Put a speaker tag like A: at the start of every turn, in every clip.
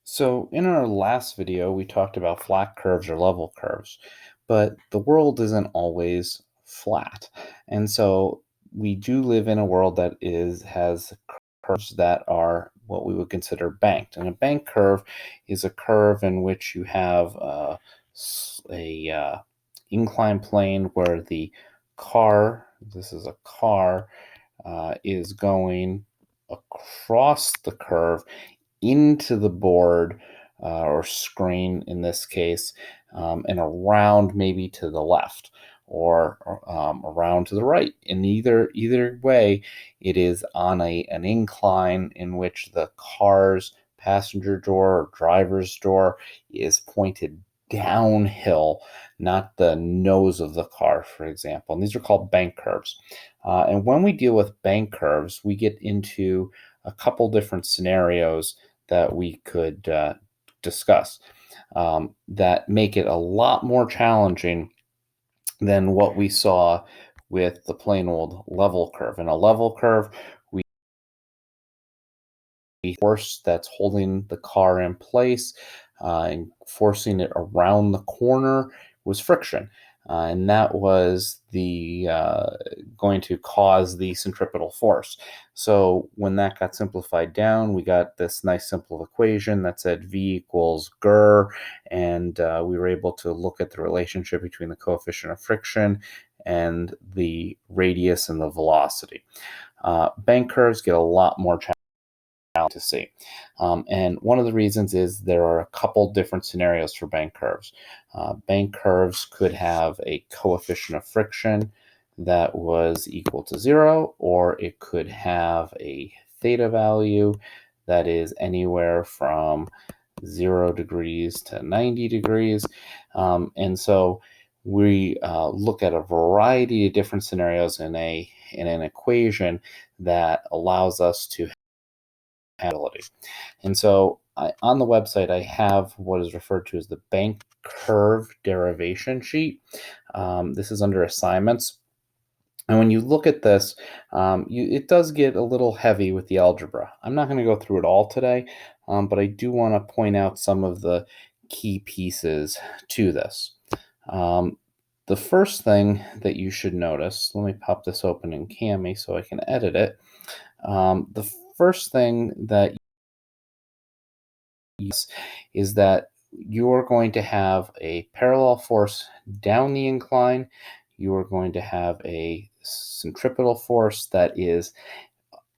A: So, in our last video, we talked about flat curves or level curves, but the world isn't always flat. And so, we do live in a world that has curves that are what we would consider banked. And a bank curve is a curve in which you have a inclined plane where the car, this is a car, is going across the curve into the board or screen in this case, and around maybe to the left or around to the right. In either way, it is on an incline in which the car's passenger door or driver's door is pointed downhill, not the nose of the car, for example. And these are called bank curves. And when we deal with bank curves, we get into a couple different scenarios that we could discuss that make it a lot more challenging than what we saw with the plain old level curve. In a level curve, we force that's holding the car in place and forcing it around the corner was friction. And that was the going to cause the centripetal force. So when that got simplified down, we got this nice simple equation that said V equals GER, and we were able to look at the relationship between the coefficient of friction and the radius and the velocity. Bank curves get a lot more to see. And one of the reasons is there are a couple different scenarios for bank curves. Bank curves could have a coefficient of friction that was equal to 0, or it could have a theta value that is anywhere from 0 degrees to 90 degrees. And so we look at a variety of different scenarios in an equation that allows us to ability. And so on the website, I have what is referred to as the bank curve derivation sheet. This is under assignments. And when you look at this, it does get a little heavy with the algebra. I'm not going to go through it all today, but I do want to point out some of the key pieces to this. The first thing that you should notice, let me pop this open in Cami so I can edit it. The first thing that is that you're going to have a parallel force down the incline. You are going to have a centripetal force that is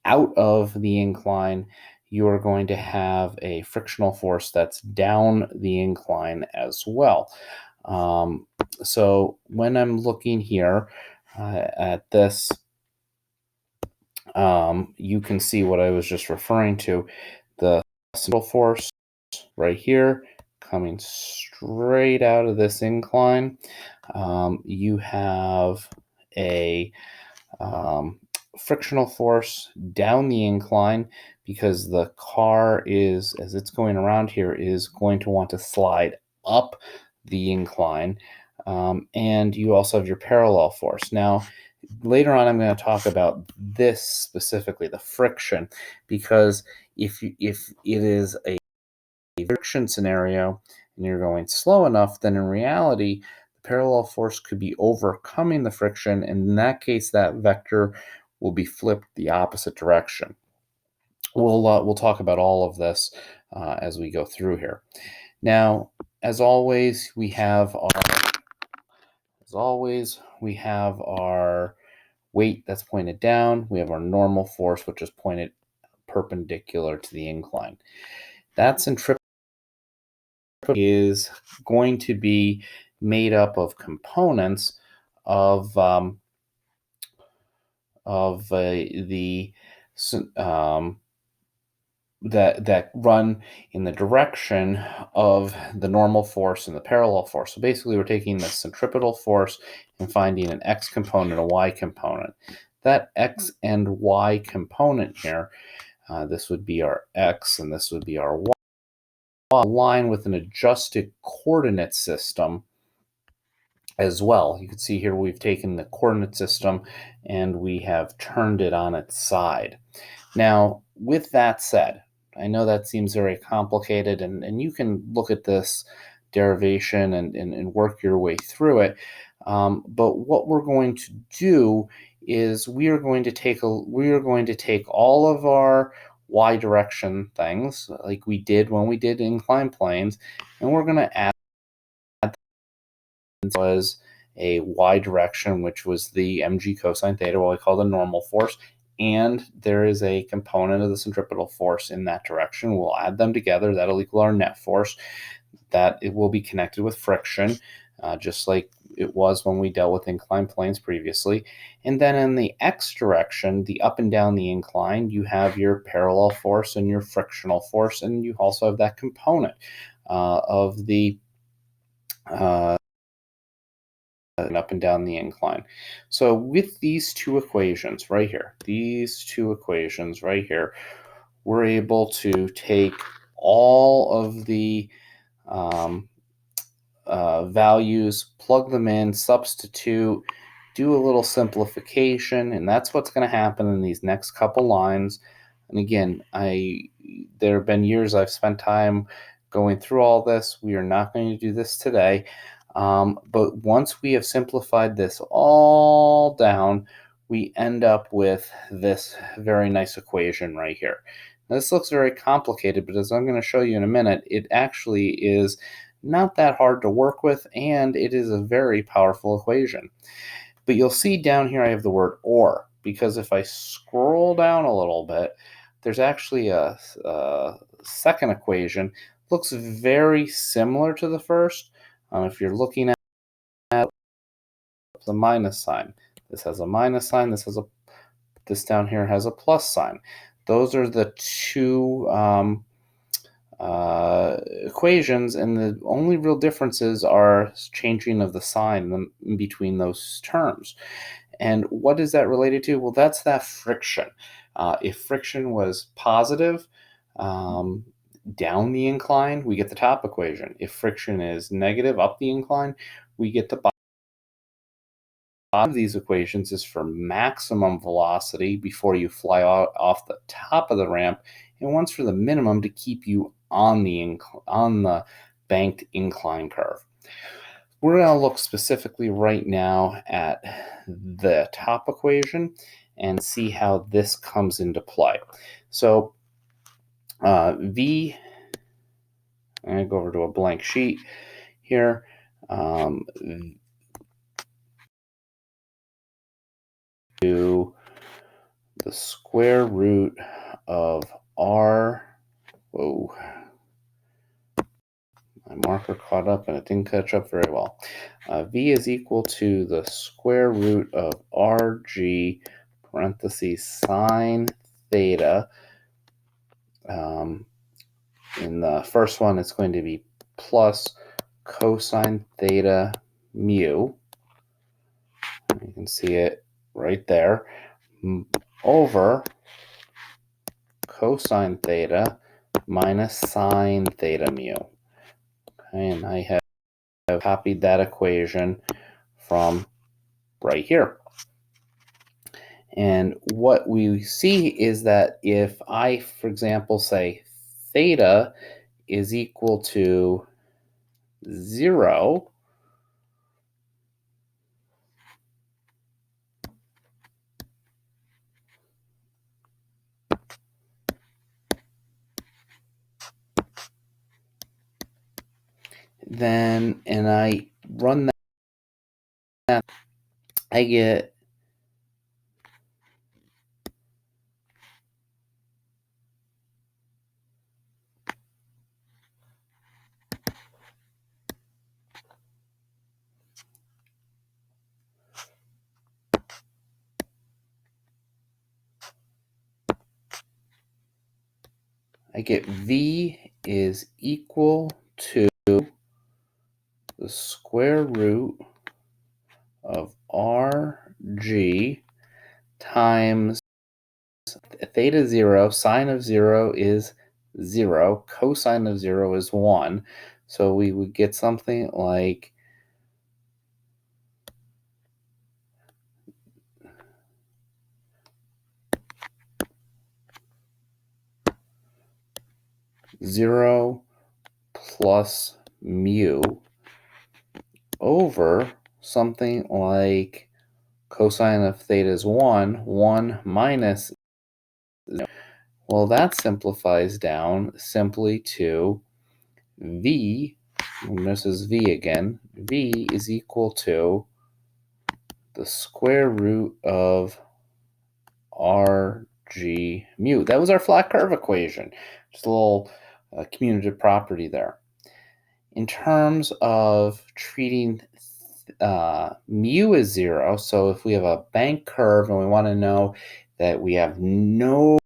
A: out of the incline. You are going to have a frictional force that's down the incline as well. So when I'm looking here at this, you can see what I was just referring to. The central force right here coming straight out of this incline. You have a frictional force down the incline because the car is, as it's going around here, is going to want to slide up the incline. And you also have your parallel force. Now, later on, I'm going to talk about this specifically, the friction, because if it is a friction scenario and you're going slow enough, then in reality, the parallel force could be overcoming the friction. And in that case, that vector will be flipped the opposite direction. We'll talk about all of this as we go through here. Now, as always, we have our weight that's pointed down. We have our normal force, which is pointed perpendicular to the incline. That centripetal is going to be made up of components of the that run in the direction of the normal force and the parallel force. So basically, we're taking the centripetal force and finding an x component, a y component. That x and y component here, this would be our x and this would be our y, align with an adjusted coordinate system as well. You can see here we've taken the coordinate system and we have turned it on its side. Now, with that said, I know that seems very complicated, and you can look at this derivation and work your way through it. But what we're going to do is we are going to take all of our y direction things like we did when we did inclined planes, and we're going to add was a y direction, which was the mg cosine theta, what we call the normal force, and there is a component of the centripetal force in that direction. We'll add them together. That'll equal our net force. That it will be connected with friction, just like it was when we dealt with inclined planes previously. And then in the x direction, the up and down the incline, you have your parallel force and your frictional force, and you also have that component of the up and down the incline. So with these two equations right here, we're able to take all of the values, plug them in, substitute, do a little simplification, and that's what's going to happen in these next couple lines. And again, there have been years I've spent time going through all this. We are not going to do this today. But once we have simplified this all down, we end up with this very nice equation right here. Now, this looks very complicated, but as I'm going to show you in a minute, it actually is not that hard to work with, and it is a very powerful equation. But you'll see down here I have the word or, because if I scroll down a little bit, there's actually a second equation. Looks very similar to the first. If you're looking at the minus sign, this has a minus sign, this down here has a plus sign. Those are the two equations, and the only real differences are changing of the sign in between those terms. And what is that related to? Well, that's that friction. If friction was positive down the incline, we get the top equation. If friction is negative up the incline, we get the bottom. Of these equations is for maximum velocity before you fly off the top of the ramp, and one's for the minimum to keep you on the banked incline curve. We're going to look specifically right now at the top equation and see how this comes into play. So V, I'm going to go over to a blank sheet here. To the square root of r, whoa, my marker caught up and it didn't catch up very well. V is equal to the square root of rg parentheses sine theta. In the first one, it's going to be plus cosine theta mu. You can see it right there, over cosine theta minus sine theta mu. Okay, and I have copied that equation from right here. And what we see is that if I, for example, say theta is equal to 0, then, and I run that, I get V is equal to the square root of rg times theta 0. Sine of 0 is 0. Cosine of 0 is 1. So we would get something like 0 plus mu over something like cosine of theta is 1, 1 minus, well, that simplifies down simply to v, and this is v again, v is equal to the square root of Rg mu. That was our flat curve equation. Just a little commutative property there. In terms of treating mu as 0, so if we have a bank curve and we want to know that we have no,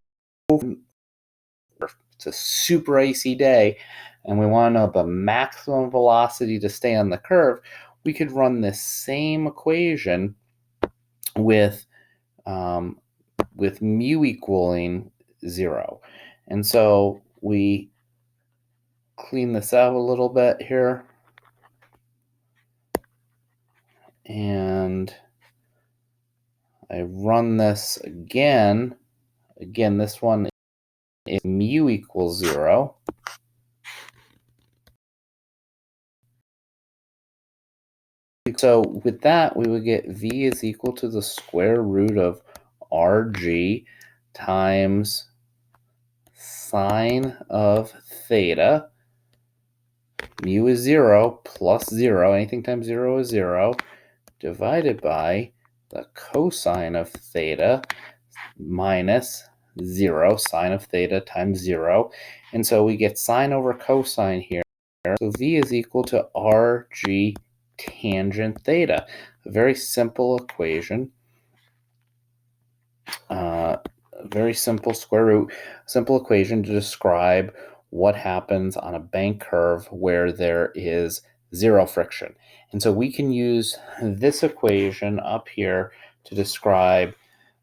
A: it's a super icy day, and we want to know the maximum velocity to stay on the curve, we could run this same equation with mu equaling 0. And so we clean this out a little bit here. And I run this again. Again, this one is mu equals 0. So with that, we would get v is equal to the square root of Rg times sine of theta. Mu is 0 plus 0. Anything times 0 is 0. Divided by the cosine of theta minus 0, sine of theta times 0. And so we get sine over cosine here. So v is equal to Rg tangent theta. A very simple equation. Very simple simple equation to describe what happens on a bank curve where there is 0 friction. And so we can use this equation up here to describe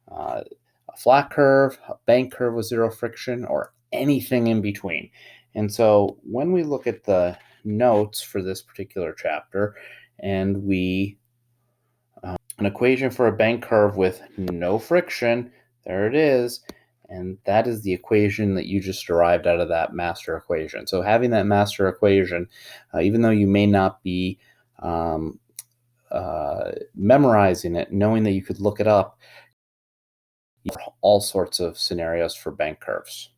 A: a flat curve, a bank curve with 0 friction, or anything in between. And so when we look at the notes for this particular chapter and we an equation for a bank curve with no friction, there it is. And that is the equation that you just derived out of that master equation. So having that master equation, even though you may not be memorizing it, knowing that you could look it up for all sorts of scenarios for bank curves.